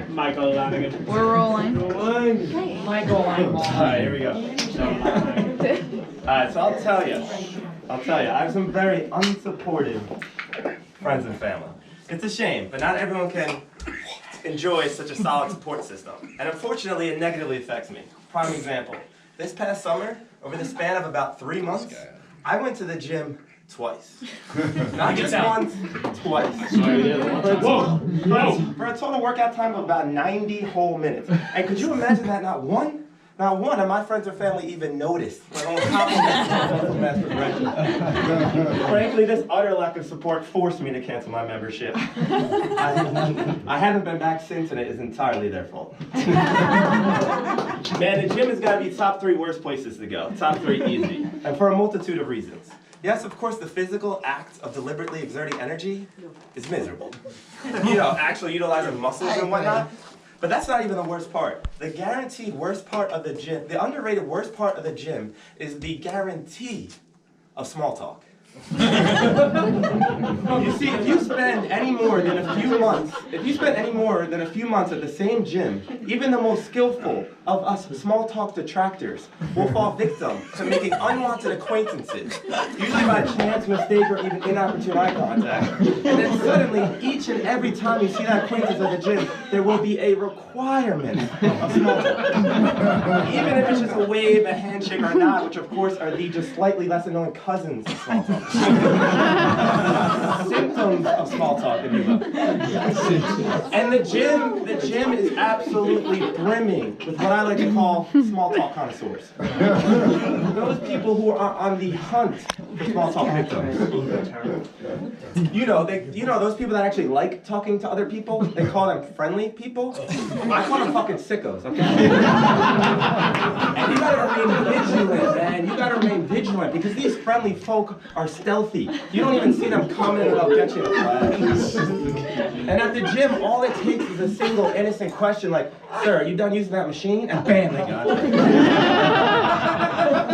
Michael Langan. We're rolling. Michael Langan. Alright, here we go. Alright, so I'll tell you, I have some very unsupportive friends and family. It's a shame, but not everyone can enjoy such a solid support system. And unfortunately, it negatively affects me. Prime example, this past summer, over the span of about 3 months, I went to the gym twice. Not just once, twice. For a total workout time of about 90 whole minutes. And could you imagine that not one of my friends or family even noticed, let alone complimented my Frankly, this utter lack of support forced me to cancel my membership. I haven't been back since, and it is entirely their fault. Man, the gym has got to be top 3 worst places to go. Top 3 easy. And for a multitude of reasons. Yes, of course, the physical act of deliberately exerting energy is miserable. You know, actually utilizing muscles and whatnot. But that's not even the worst part. The guaranteed worst part of the gym, the underrated worst part of the gym is the guarantee of small talk. You see, if you spend any more than a few months at the same gym, even the most skillful of us small talk detractors will fall victim to making unwanted acquaintances, usually by chance, mistake, or even inopportune eye contact. And then suddenly, each and every time you see that acquaintance at the gym, there will be a requirement of small talk. Even if it's just a wave, a handshake, or a nod, which of course are the just slightly less annoying cousins of small talk. Symptoms of small talk, if you will. And the gym is absolutely brimming with what I like to call small talk connoisseurs. Those people who are on the hunt for small talk victims. You know those people that actually like talking to other people? They call them friendly people. I call them fucking sickos, okay? And you gotta remain vigilant, man. You gotta remain vigilant because these friendly folk are stealthy. You don't even see them coming and they'll get you in a flash. And at the gym, all it takes is a single innocent question like, "Sir, are you done using that machine?" And bam, they got it.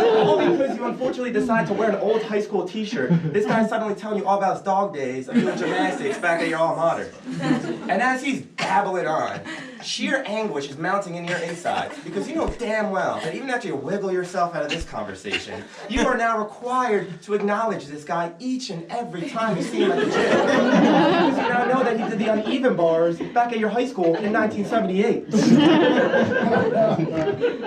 All because you unfortunately decide to wear an old high school t-shirt. This guy's suddenly telling you all about his dog days of doing gymnastics back at your alma mater. And as he's babbling on, sheer anguish is mounting in your insides because you know damn well that even after you wiggle yourself out of this conversation, you are now required to acknowledge this guy each and every time you see him at the gym. Because you now know that he did the uneven bars back at your high school in 1978.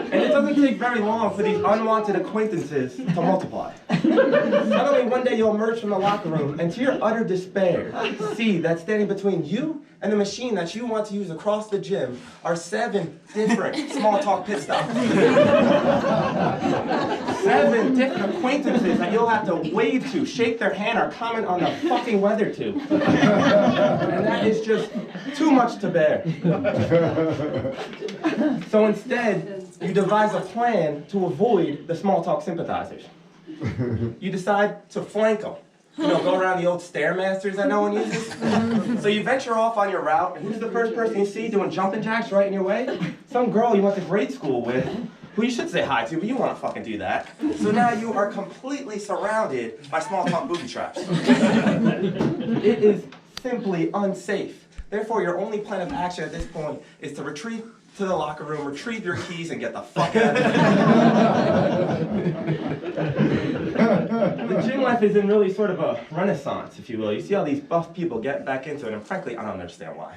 And it doesn't take very long for these unwanted acquaintances to multiply. Suddenly one day you'll emerge from the locker room and to your utter despair, see that standing between you and the machine that you want to use across the gym are 7 different small talk pit stops. 7 different acquaintances that you'll have to wave to, shake their hand, or comment on the fucking weather to. And that is just too much to bear. So instead, you devise a plan to avoid the small talk sympathizers. You decide to flank them. You know, go around the old Stairmasters that no one uses. So you venture off on your route, and who's the first person you see doing jumping jacks right in your way? Some girl you went to grade school with, who you should say hi to, but you want to fucking do that. So now you are completely surrounded by small talk booby traps. It is simply unsafe. Therefore, your only plan of action at this point is to retreat to the locker room, retrieve your keys, and get the fuck out of here. The gym life is in really sort of a renaissance, if you will. You see all these buff people get back into it, and frankly, I don't understand why.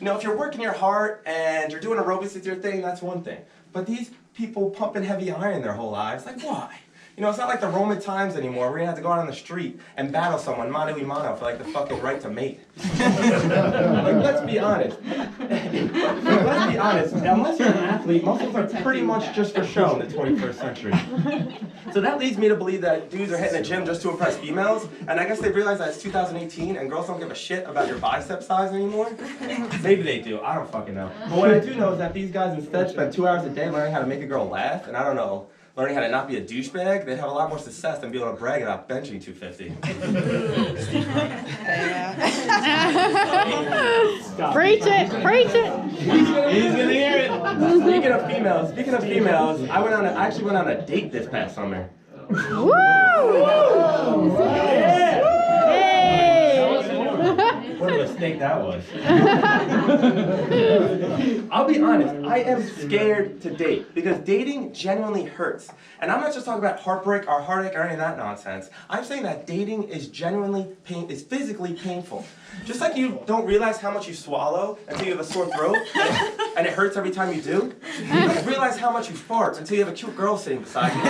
You know, if you're working your heart and you're doing aerobics with your thing, that's one thing. But these people pumping heavy iron their whole lives, like why? You know, it's not like the Roman times anymore. We're gonna have to go out on the street and battle someone mano a mano for like the fucking right to mate. Like, let's be honest. Let's be honest. Unless you're an athlete, muscles are pretty much just for show in the 21st century. So that leads me to believe that dudes are hitting the gym just to impress females. And I guess they realize that it's 2018 and girls don't give a shit about your bicep size anymore. Maybe they do. I don't fucking know. But what I do know is that these guys instead spend 2 hours a day learning how to make a girl laugh. And I don't know, learning how to not be a douchebag, they'd have a lot more success than being able to brag about benching 250. Preach it, preach it. He's gonna hear it. Speaking of females, I actually went on a date this past summer. Woo! Yeah! Hey! What a mistake that was. I'll be honest, I am scared to date because dating genuinely hurts. And I'm not just talking about heartbreak or heartache or any of that nonsense. I'm saying that dating is is physically painful. Just like you don't realize how much you swallow until you have a sore throat, and it hurts every time you do. You don't realize how much you fart until you have a cute girl sitting beside you.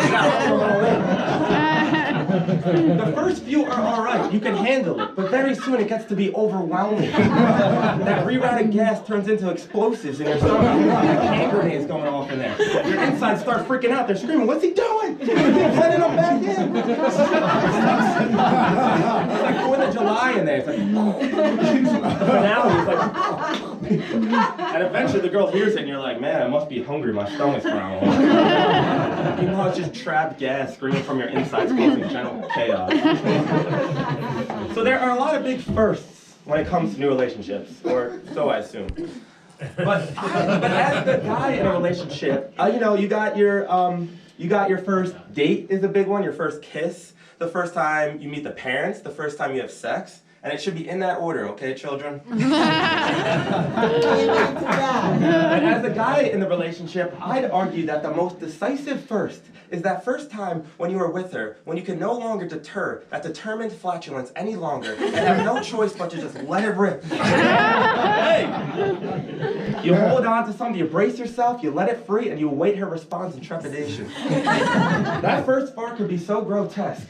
The first few are alright, you can handle it, but very soon it gets to be overwhelming. That rerouted gas turns into explosives in your stomach. Hand grenades going off in there. Your insides start freaking out, they're screaming, "What's he doing? Sending them back in!" It's like 4th of July in there. It's like, finale, it's like, and eventually the girl hears it and you're like, "Man, I must be hungry, my stomach's growling." You know, it's just trapped gas screaming from your insides, causing general chaos. So there are a lot of big firsts when it comes to new relationships, or so I assume. But as the guy in a relationship, you know, you got your first date is a big one, your first kiss, the first time you meet the parents, the first time you have sex. And it should be in that order, okay, children? And as a guy in the relationship, I'd argue that the most decisive first is that first time when you are with her, when you can no longer deter that determined flatulence any longer and have no choice but to just let it rip. Hey! You hold on to something, you brace yourself, you let it free, and you await her response in trepidation. That first fart could be so grotesque.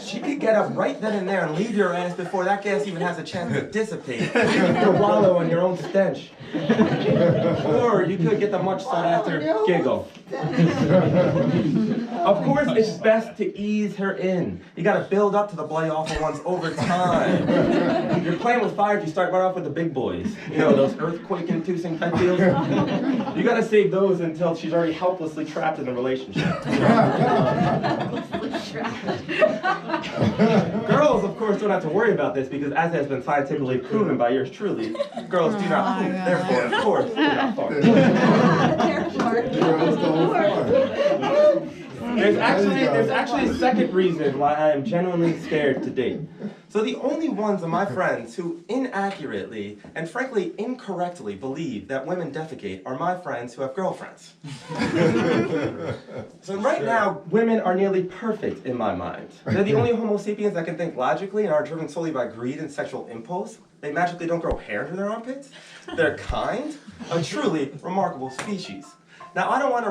She could get up right then and there and leave your ass before that gas even has a chance to dissipate, to wallow in your own stench. Or you could get the much sought after giggle. Of course, it's best to ease her in. You gotta build up to the bloody awful ones over time. You're playing with fire if you start right off with the big boys. You know, those earthquake-inducing type deals. You gotta save those until she's already helplessly trapped in a relationship. Girls, of course, don't have to worry about this because, as has been scientifically proven by yours truly, girls do not poop, therefore, of course, do not fart. There's actually a second reason why I am genuinely scared to date. So the only ones of my friends who inaccurately and frankly incorrectly believe that women defecate are my friends who have girlfriends. So right now, women are nearly perfect in my mind. They're the only Homo sapiens that can think logically and are driven solely by greed and sexual impulse. They magically don't grow hair under their armpits. They're kind, a truly remarkable species. Now I don't want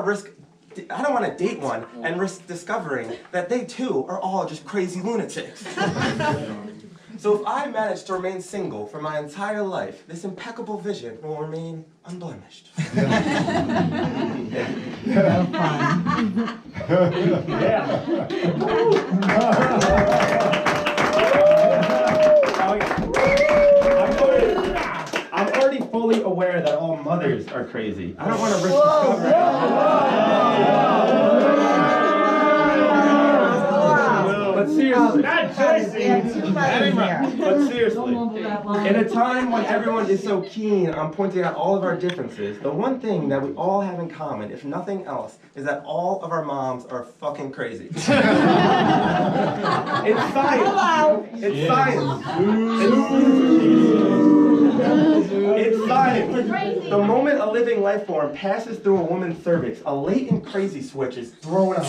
to date one and risk discovering that they too are all just crazy lunatics. So if I manage to remain single for my entire life, this impeccable vision will remain unblemished. I'm already fully aware that all mothers are crazy. I don't want to risk discovering. But seriously, in a time when everyone is so keen on pointing out all of our differences, the one thing that we all have in common, if nothing else, is that all of our moms are fucking crazy. It's science. It's science. It's science. The moment a living life form passes through a woman's cervix, a latent crazy switch is thrown on.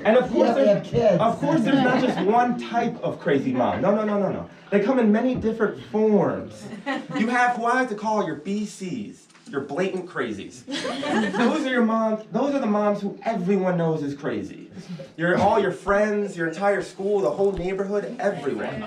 And of course, there's not just one type of crazy mom. No. They come in many different forms. You have who I like to call your BCs, your blatant crazies. Those are your moms. Those are the moms who everyone knows is crazy. All your friends, your entire school, the whole neighborhood, everyone.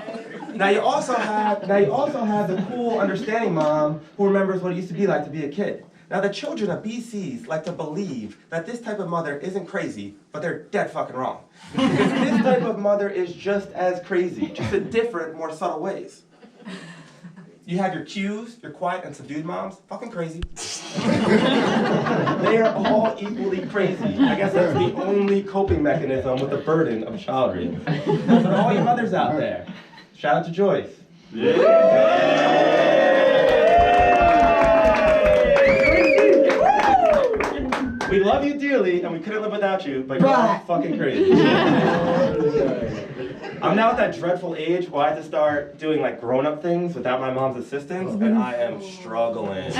Now you also have the cool, understanding mom who remembers what it used to be like to be a kid. Now the children of BCs like to believe that this type of mother isn't crazy, but they're dead fucking wrong. Because this type of mother is just as crazy, just in different, more subtle ways. You have your Qs, your quiet and subdued moms, fucking crazy. They are all equally crazy. I guess that's the only coping mechanism with the burden of child raising. So to all you mothers out there, shout out to Joyce. We love you dearly, and we couldn't live without you, but you're all fucking crazy. I'm now at that dreadful age where I have to start doing like grown-up things without my mom's assistance, and I am struggling.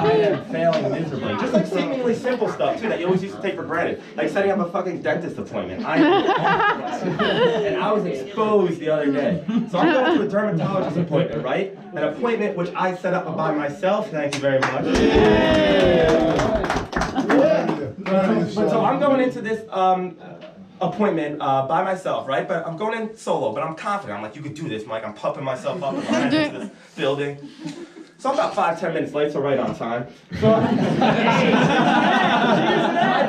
I am failing miserably. Just like seemingly simple stuff too that you always used to take for granted, like setting up a fucking dentist appointment. And I was exposed the other day. So I'm going to a dermatologist appointment, right? An appointment which I set up by myself. Thank you very much. So I'm going into this appointment by myself, right? But I'm going in solo, but I'm confident. I'm like, you could do this, Mike. I'm pumping myself up and running into this building. So I'm about 5-10 minutes late, so right on time. So I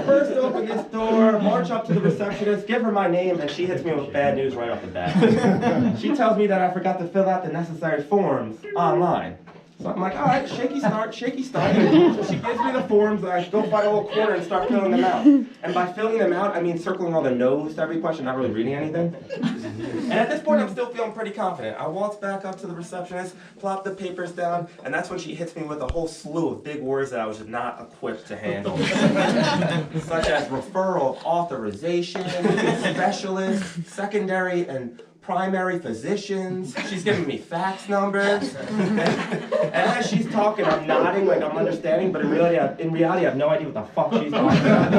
first open this door, march up to the receptionist, give her my name, and she hits me with bad news right off the bat. She tells me that I forgot to fill out the necessary forms online. So I'm like, all right, shaky start, shaky start. So she gives me the forms, and I go find a little corner and start filling them out. And by filling them out, I mean circling all the no's to every question, not really reading anything. And at this point, I'm still feeling pretty confident. I waltz back up to the receptionist, plop the papers down, and that's when she hits me with a whole slew of big words that I was just not equipped to handle. Such as referral, authorization, specialist, secondary and primary physicians. She's giving me fax numbers. And as she's talking, I'm nodding like I'm understanding, but in reality, I have no idea what the fuck she's talking about.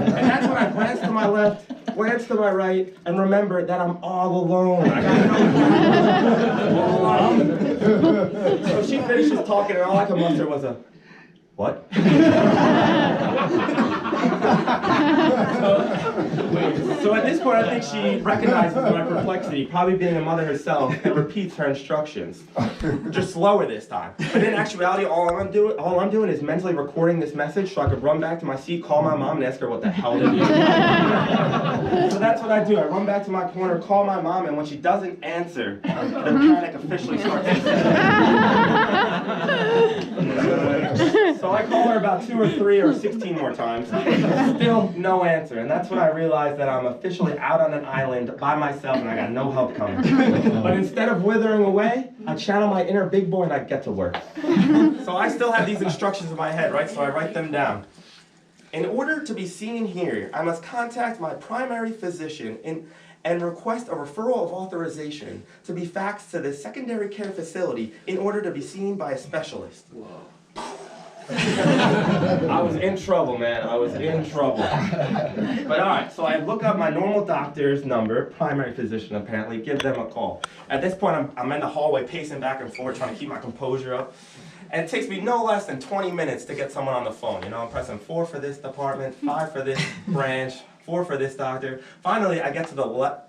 And that's when I glance to my left, glance to my right, and remember that I'm all alone. I got no So she finishes talking, and all I could muster was a, what? So at this point, I think she recognizes my perplexity, probably being a mother herself, and repeats her instructions. Just slower this time. But in actuality, all I'm doing is mentally recording this message so I could run back to my seat, call my mom, and ask her what the hell to do. So that's what I do. I run back to my corner, call my mom, and when she doesn't answer, the panic officially starts to set in. So I call her about 2 or 3 or 16 more times. Still no answer. And that's when I realized that I'm officially out on an island by myself and I got no help coming. But instead of withering away, I channel my inner big boy and I get to work. So I still have these instructions in my head, right? So I write them down. In order to be seen here, I must contact my primary physician and request a referral of authorization to be faxed to the secondary care facility in order to be seen by a specialist. Whoa. I was in trouble, man. I was in trouble. But all right, so I look up my normal doctor's number, primary physician apparently, give them a call. At this point, I'm in the hallway pacing back and forth, trying to keep my composure up. And it takes me no less than 20 minutes to get someone on the phone. You know, I'm pressing 4 for this department, 5 for this branch, 4 for this doctor. Finally, I get to the blood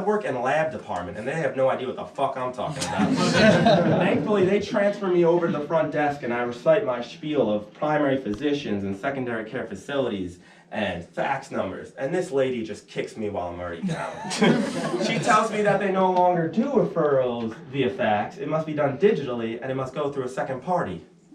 work and lab department, and they have no idea what the fuck I'm talking about. Thankfully, they transfer me over to the front desk, and I recite my spiel of primary physicians and secondary care facilities and fax numbers. And this lady just kicks me while I'm already down. She tells me that they no longer do referrals via fax. It must be done digitally, and it must go through a second party.